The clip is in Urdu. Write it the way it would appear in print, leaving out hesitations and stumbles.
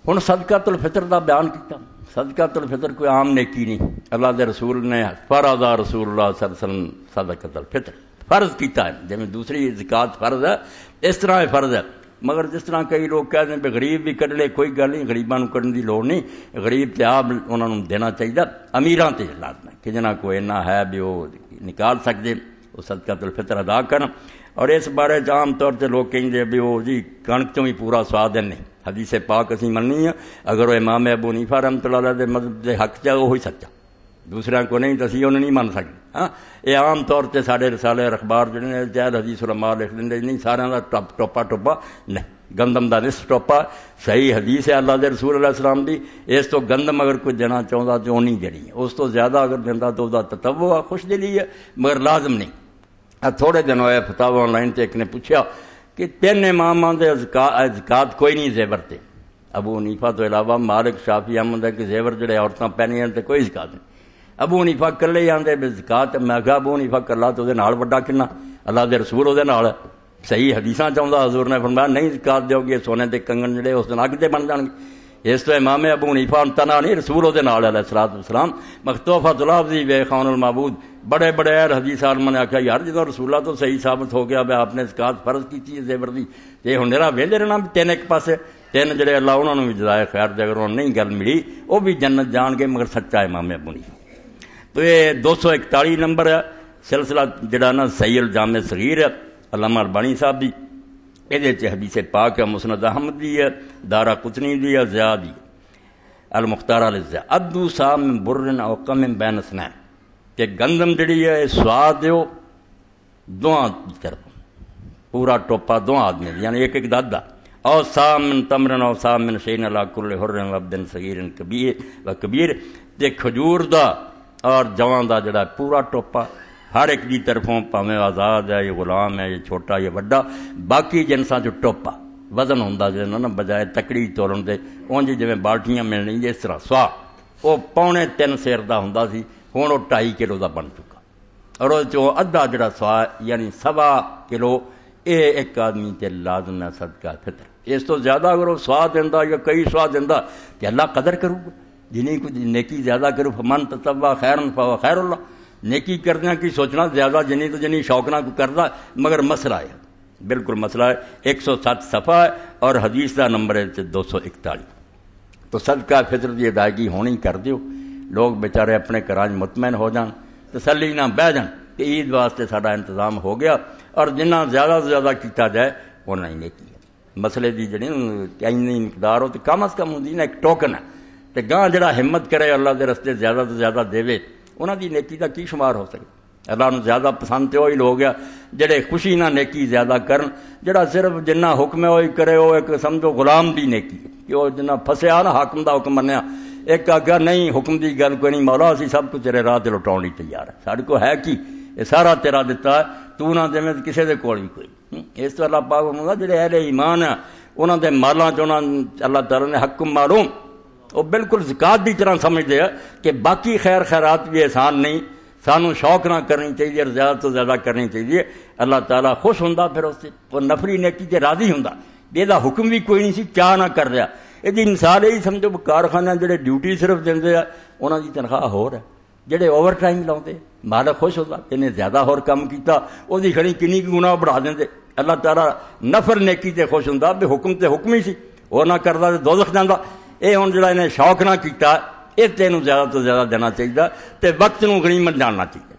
ہن صدقۃ الفطر دا بیان کیتا. صدقۃ الفطر کوئی عام نیکی نہیں. اللہ دے رسول نے فرض رسول اللہ صلی اللہ علیہ وسلم صدقۃ الفطر فرض کیتا ہے. جیسے دوسری زکات فرض ہے اس طرح یہ فرض ہے. مگر جس طرح کئی لوگ کہتے ہیں غریب بھی کڈ لے کوئی گل نہیں, غریباں نوں کڈن دی لوڑ نہیں. غریب تے آپ انہاں نوں دینا چاہیے. امیراں تے لازم ہے کہ جنہاں کو اینا ہے بھی وہ نکال سکتے وہ صدقۃ الفطر ادا کرن. اور اس بارے عام طور تے لوگ کہیں بھی وہ جی کنک تو بھی پورا سواد نہیں. حدیث پاک اسی مننی ہے. اگر وہ امام ابو حنیفہ رحمۃ اللہ علیہ دے مذہب دے حق چ وہی سچا, دوسرے کو نہیں تو اسی انہوں نہیں من سکتے. ہاں یہ عام طور تے سارے رسالے اخبار جڑے جائز حدیث علماء لکھ دیں نہیں سارا دا ٹوپا نہیں. گندم دا نصف ٹوپا صحیح حدیث ہے اللہ دے رسول علیہ السلام دی. اس تو گندم اگر کوئی دینا چاہتا تو اونی جڑی ہے, اس تو زیادہ اگر دینا تو دا تطوع خوش دلی ہے مگر لازم نہیں. تھوڑے دن ہوئے فتاوی آن لائن تے ایک نے پوچھا کہ 3 اماماں دے زکات کوئی نہیں زیور تے. ابو حنیفہ تو علاوہ مالک شافعی احمد ہے کہ زیور جڑے عورتاں پہنیاں تے کوئی زکات نہیں. ابو حنیفہ کلے ہی آندے بے زکات. میں کہا ابو حنیفہ کلا تو دے نال وڈا کنا, اللہ دے رسول دے نال صحیح حدیثاں چاہتا حضور نے فرمایا نہیں زکات دیو گے سونے دے کنگن جڑے اس دن اگ دے بن جان گے. اس تو امام ابو حنیفہ تنا نہیں رسول دے نال علیہ الصلوۃ والسلام. مختوفۃ الافضی بے خان المعبود بڑے بڑے حدیث عالم نے آخیا یار جدوں رسول اللہ تو صحیح ثابت ہو گیا بھائی آپ نے زکات فرض کی زیور دی تے ہن میرا ویلے رہنا 3 ایک پاسے 3 جڑے اللہ انہوں نے بھی جزائے خیر دے. اگر انہوں نہیں گل ملی وہ بھی جنت جان گے مگر سچا امام ابو حنیفہ. تو یہ 241 نمبر ہے سلسلہ جڑا نا صحیح الجامع صغیر ہے علامہ البانی صاحب دی. یہ حدیث پاک ہے مسند احمد دی ہے, دارا قطنی دی ہے, ضیاء دی المختار الضیاء. ادو صاحب من برن او کم بین اثنین کہ گندم جڑی ہے سوا دیو 2 کی طرف پورا ٹوپا 2 آدمی یعنی ایک ایک دادا. او صاحب من تمرن او صاحب من شین علی کل حر و عبد صغیر کبیر و کبیر تے کھجور دا اور جوان دا جڑا پورا ٹوپا ہر ایک دی طرفوں پاویں آزاد ہے یہ غلام ہے یہ چھوٹا یہ بڑا. باقی جنساں جو ٹوپا وزن ہوندا جے نا بجائے تکڑی تولن دے اونج جویں بالٹیاں ملنی جس طرح سوا وہ 3.25 سیر دا ہوندا سی ہن وہ 2.5 کلو دا بن چکا. اور وہ چوں ادھا جڑا سوا یعنی 1.25 کلو یہ ایک آدمی تے لازم ہے صدقہ فطر. اس تو زیادہ اگر وہ سوا دیندا یا کئی سوا دیندا تے اللہ قدر کرو گا. جنہیں کچھ نیکی زیادہ کرو فمن تطوع خیرا فهو خیر اللہ. نیکی کردیا کی سوچنا زیادہ جنہیں تو جنہیں شوق نہ کردا مگر مسئلہ ہے بالکل مسئلہ ہے. 107 صفحہ ہے اور حدیث کا نمبر ہے 241. تو صدقہ فطر کی ادائیگی ہونی کر دیو. لوگ بیچارے اپنے گھراں مطمئن ہو جان تسلی نہ بہ جان کہ عید واسطے سارا انتظام ہو گیا. اور جنہ زیادہ سے زیادہ کیتا جائے انہاں ہی نیکی ہے. مسئلے دی جڑی کئی مقدار ہو تو کم از کم ہوندی نا ایک ٹوکن ہے. تے گاں جڑا ہمت کرے اللہ دے رستے زیادہ تو زیادہ دے انہاں دی نیکی دا کی شمار ہو سکے. اللہ نو زیادہ پسند تے وہی لوگ جڑے خوشی نہ نیکی زیادہ کرن. جڑا صرف جنہ حکم ہے وہی کرے وہ ایک سمجھو غلام دی نیکی کہ وہ جنہ پھسیا نا حاکم دا حکم منیا ایک آگیا نہیں حکم دی گل کوئی نہیں مولا اسی سب کو تیرے راہ تے لٹاؤن لئی تیار ہے. ساڈے کو ہے کی یہ سارا تیرا دتا ہے تو نہ دے کسے دے کول بھی کوئی. اس تو اللہ پاک فرماتا جڑے اہل ایمان ہیں انہاں دے مالاں چ اللہ تعالی نے حق معلوم وہ بالکل زکات دی طرح سمجھتے ہیں کہ باقی خیر خیرات بھی احسان نہیں. سانو شوق نہ کرنی چاہیے اور زیادہ تو زیادہ کرنی چاہیے. اللہ تعالیٰ خوش ہوندا پھر اس سے وہ نفری نیکی تے راضی ہوندا. یہ حکم بھی کوئی نہیں سی کیا نہ کر رہا. یہ مثال یہی سمجھو کارخانے جڑے ڈیوٹی صرف دے انہاں دی تنخواہ ہور ہے. جڑے اوور ٹائم لاؤندے مالک خوش ہوتا کہ زیادہ ہور کم کیتا وہ کھڑی کنی گناہ بڑھا دیں. اللہ تعالیٰ نفر نیکی تے خوش ہوندا بھی حکم تے حکم ہی سی وہ نہ کردا تے دوزخ جاندا. یہ ہوں جڑا انہیں شوق نہ کیتا یہ تینوں زیادہ تو زیادہ دینا چاہیے تے وقت نو غنیمت جاننا چاہیے.